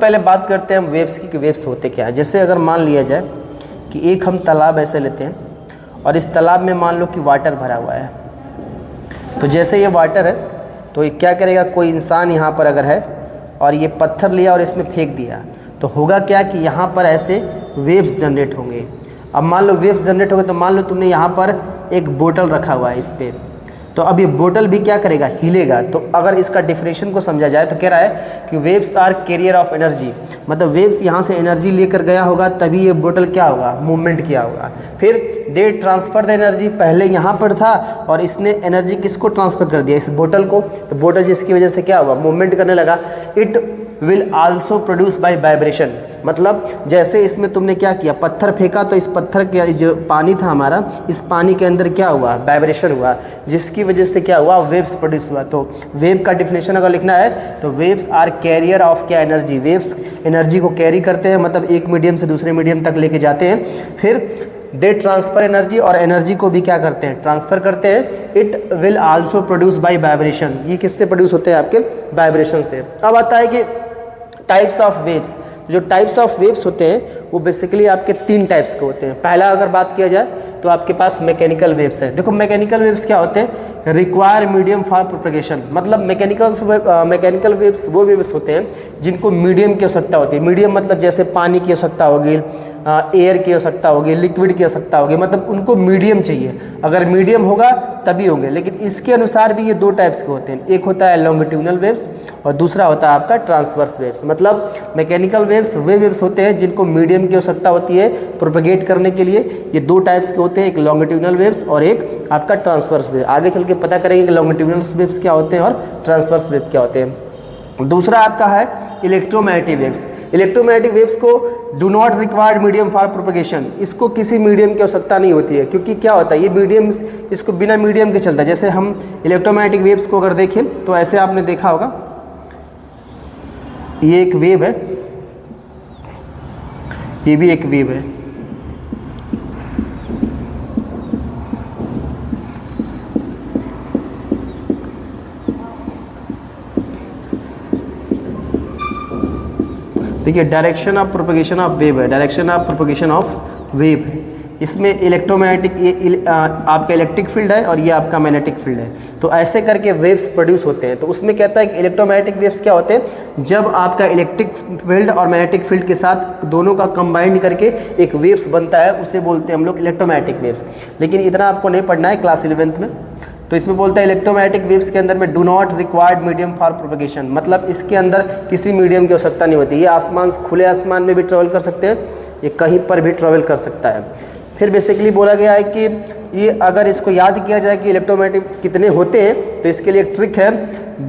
पहले बात करते हैं हम वेव्स की कि वेव्स होते क्या है। जैसे अगर मान लिया जाए कि एक हम तालाब ऐसे लेते हैं और इस तालाब में मान लो कि वाटर भरा हुआ है, तो जैसे ये वाटर है तो ये क्या करेगा, कोई इंसान यहाँ पर अगर है और ये पत्थर लिया और इसमें फेंक दिया तो होगा क्या कि यहाँ पर ऐसे वेव्स जनरेट होंगे। अब मान लो वेव्स जनरेट हो गए तो मान लो तुमने यहाँ पर एक बोतल रखा हुआ है इस पर, तो अब ये बोतल भी क्या करेगा, हिलेगा। तो अगर इसका डेफिनेशन को समझा जाए तो कह रहा है कि waves are carrier of energy, मतलब वेव्स यहाँ से एनर्जी लेकर गया होगा तभी ये बोतल क्या होगा, मूवमेंट किया होगा। फिर दे ट्रांसफर द एनर्जी, पहले यहाँ पर था और इसने एनर्जी किसको ट्रांसफ़र कर दिया, इस बोतल को, तो बोतल जिसकी वजह से क्या हुआ, मूवमेंट करने लगा। It will also produce by vibration, मतलब जैसे इसमें तुमने क्या किया, पत्थर फेंका तो इस पत्थर के जो पानी था हमारा, इस पानी के अंदर क्या हुआ, वाइब्रेशन हुआ, जिसकी वजह से क्या हुआ, वेव्स प्रोड्यूस हुआ। तो वेव का डिफिनेशन अगर लिखना है तो वेव्स आर कैरियर ऑफ क्या, एनर्जी। वेव्स एनर्जी को कैरी करते हैं, मतलब एक मीडियम से दूसरे मीडियम तक लेके जाते हैं। फिर दे ट्रांसफ़र एनर्जी, और एनर्जी को भी क्या करते हैं, ट्रांसफ़र करते हैं। It will also produce by vibration, ये किससे प्रोड्यूस होते हैं, आपके वाइब्रेशन से। अब आता है कि टाइप्स ऑफ वेव्स। जो टाइप्स ऑफ वेव्स होते हैं वो बेसिकली आपके 3 टाइप्स के होते हैं। पहला अगर बात किया जाए तो आपके पास मैकेनिकल वेव्स है। देखो मैकेनिकल वेव्स क्या होते हैं, रिक्वायर मीडियम फॉर प्रोपगेशन, मतलब मैकेनिकल वेव्स वो वेव्स होते हैं जिनको मीडियम की आवश्यकता होती है। मीडियम मतलब जैसे पानी की आवश्यकता होगी, एयर की आवश्यकता होगी, लिक्विड की आवश्यकता होगी, मतलब उनको मीडियम चाहिए। अगर मीडियम होगा तभी होंगे। लेकिन इसके अनुसार भी ये 2 टाइप्स के होते हैं, एक होता है लॉन्गिट्यूडनल वेव्स और दूसरा होता है आपका ट्रांसवर्स वेव्स। मतलब मैकेनिकल वेव्स वे वेव्स होते हैं जिनको मीडियम की आवश्यकता होती है प्रोपगेट करने के लिए। ये 2 टाइप्स के होते हैं, एक लॉन्गिट्यूडनल वेव्स और एक आपका ट्रांसवर्स वेव। आगे चल के पता करेंगे कि लॉन्गिट्यूडनल वेव्स क्या होते हैं और ट्रांसवर्स वेव क्या होते हैं। दूसरा आपका है इलेक्ट्रोमैग्नेटिक वेव्स। इलेक्ट्रोमैग्नेटिक वेव्स को do not required medium for propagation, इसको किसी मीडियम की आवश्यकता नहीं होती है, क्योंकि क्या होता है ये मीडियम, इसको बिना मीडियम के चलता है। जैसे हम इलेक्ट्रोमैग्नेटिक वेव्स को अगर देखें तो ऐसे आपने देखा होगा, ये एक वेव है, ये भी एक वेव है। देखिए direction of propagation of wave है, direction of propagation of wave है। इसमें इलेक्ट्रोमैग्नेटिक, ये आपका इलेक्ट्रिक फील्ड है और ये आपका मैग्नेटिक फील्ड है। तो ऐसे करके वेव्स प्रोड्यूस होते हैं। तो उसमें कहता है कि इलेक्ट्रोमैग्नेटिक वेव्स क्या होते हैं, जब आपका इलेक्ट्रिक फील्ड और मैग्नेटिक फील्ड के साथ दोनों का कंबाइंड करके एक वेव्स बनता है, उसे बोलते हैं हम लोग इलेक्ट्रोमैग्नेटिक वेव्स। लेकिन इतना आपको नहीं पढ़ना है क्लास 11th में। तो इसमें बोलता है इलेक्ट्रोमैग्नेटिक वेव्स के अंदर में do not required medium for propagation, मतलब इसके अंदर किसी मीडियम की आवश्यकता नहीं होती। ये आसमान, खुले आसमान में भी ट्रेवल कर सकते हैं, ये कहीं पर भी ट्रेवल कर सकता है। फिर बेसिकली बोला गया है कि ये अगर इसको याद किया जाए कि इलेक्ट्रोमैग्नेटिक कितने होते हैं तो इसके लिए एक ट्रिक है,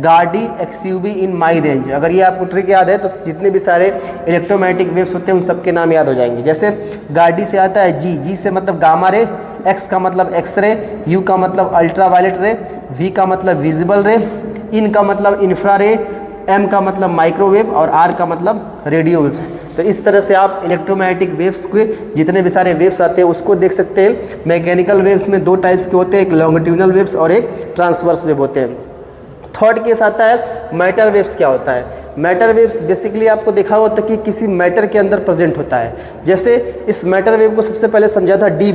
गार्डी एक्सयूवी इन माई रेंज। अगर ये आपको ट्रिक याद है तो जितने भी सारे इलेक्ट्रोमैग्नेटिक वेव्स होते हैं उन सबके नाम याद हो जाएंगे। जैसे गार्डी से आता है जी, जी से मतलब गामा रे, एक्स का मतलब एक्स रे, यू का मतलब अल्ट्रा वायलेट रे, वी का मतलब विजिबल रे, इन का मतलब इंफ्रा रे, एम का मतलब माइक्रोवेव और आर का मतलब रेडियो वेव्स। तो इस तरह से आप इलेक्ट्रोमैग्नेटिक वेव्स के जितने भी सारे वेव्स आते हैं उसको देख सकते हैं। मैकेनिकल वेव्स में 2 टाइप्स के होते हैं, एक लॉन्गिट्यूडनल वेव्स और एक ट्रांसवर्स वेव होते हैं। थर्ड केस आता है मैटर वेव्स। क्या होता है मैटर वेव्स, बेसिकली आपको देखा होता है कि किसी मैटर के अंदर प्रेजेंट होता है। जैसे इस मैटर वेव को सबसे पहले समझा था डी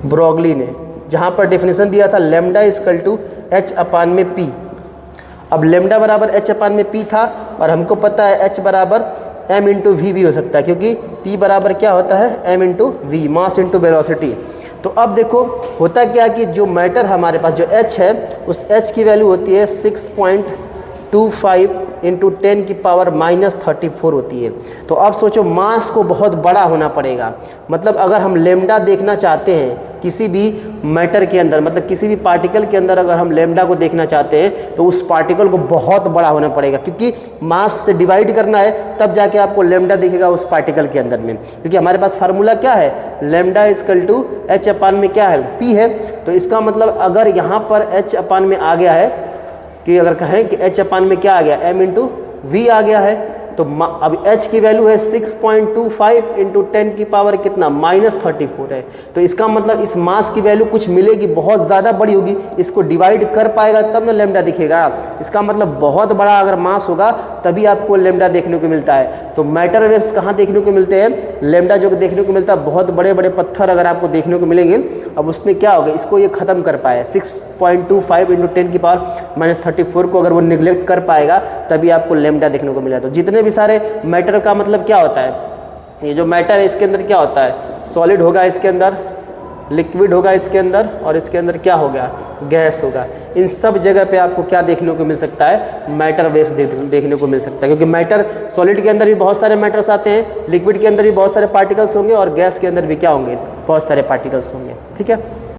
ब्रोगली ने, जहाँ पर डेफिनेशन दिया था लैम्डा इक्वल टू एच अपान में पी। अब लैम्डा बराबर एच अपान में पी था और हमको पता है एच बराबर एम इंटू वी भी हो सकता है, क्योंकि पी बराबर क्या होता है, M into V, mass into velocity. तो अब देखो होता क्या कि जो मैटर हमारे पास जो एच है, उस एच की वैल्यू होती है 6.25 इंटू 10 की पावर -34 होती है। तो अब सोचो मास को बहुत बड़ा होना पड़ेगा। मतलब अगर हम लैम्डा देखना चाहते हैं किसी भी मैटर के अंदर, मतलब किसी भी पार्टिकल के अंदर अगर हम लैम्डा को देखना चाहते हैं तो उस पार्टिकल को बहुत बड़ा होना पड़ेगा, क्योंकि मास से डिवाइड करना है तब जाके आपको लैम्डा दिखेगा उस पार्टिकल के अंदर में। क्योंकि हमारे पास फार्मूला क्या है, लैम्डा इक्वल टू एच अपान में क्या है, पी है। तो इसका मतलब अगर यहाँ पर एच अपान में आ गया है कि अगर कहें कि एच अपान में क्या आ गया, एम इंटू वी आ गया है, तो अब h की वैल्यू है 6.25 इंटू 10 की पावर कितना -34 है। तो इसका मतलब इस मास की वैल्यू कुछ मिलेगी, बहुत ज़्यादा बड़ी होगी, इसको डिवाइड कर पाएगा तब ना लैम्डा दिखेगा। इसका मतलब बहुत बड़ा अगर मास होगा तभी आपको लैम्डा देखने को मिलता है। तो मैटर वेव्स कहाँ देखने को मिलते हैं? लैम्डा जो देखने को मिलता है, बहुत बड़े बड़े पत्थर अगर आपको देखने को मिलेंगे, अब उसमें क्या होगा, इसको ये ख़त्म कर पाए 6.25 इंटू 10 की पावर -34 को अगर वो निगलेक्ट कर पाएगा तभी आपको लैम्डा देखने को मिला। तो जितने भी सारे मैटर का मतलब क्या होता है, ये जो मैटर है इसके अंदर क्या होता है, सॉलिड होगा, इसके अंदर लिक्विड होगा, इसके अंदर, और इसके अंदर क्या होगा, गैस होगा। इन सब जगह पे आपको क्या देखने को मिल सकता है, मैटर वेव्स देखने को मिल सकता है। क्योंकि मैटर सॉलिड के अंदर भी बहुत सारे मैटर्स आते हैं, लिक्विड के अंदर भी बहुत सारे पार्टिकल्स होंगे, और गैस के अंदर भी क्या होंगे, बहुत सारे पार्टिकल्स होंगे। ठीक है।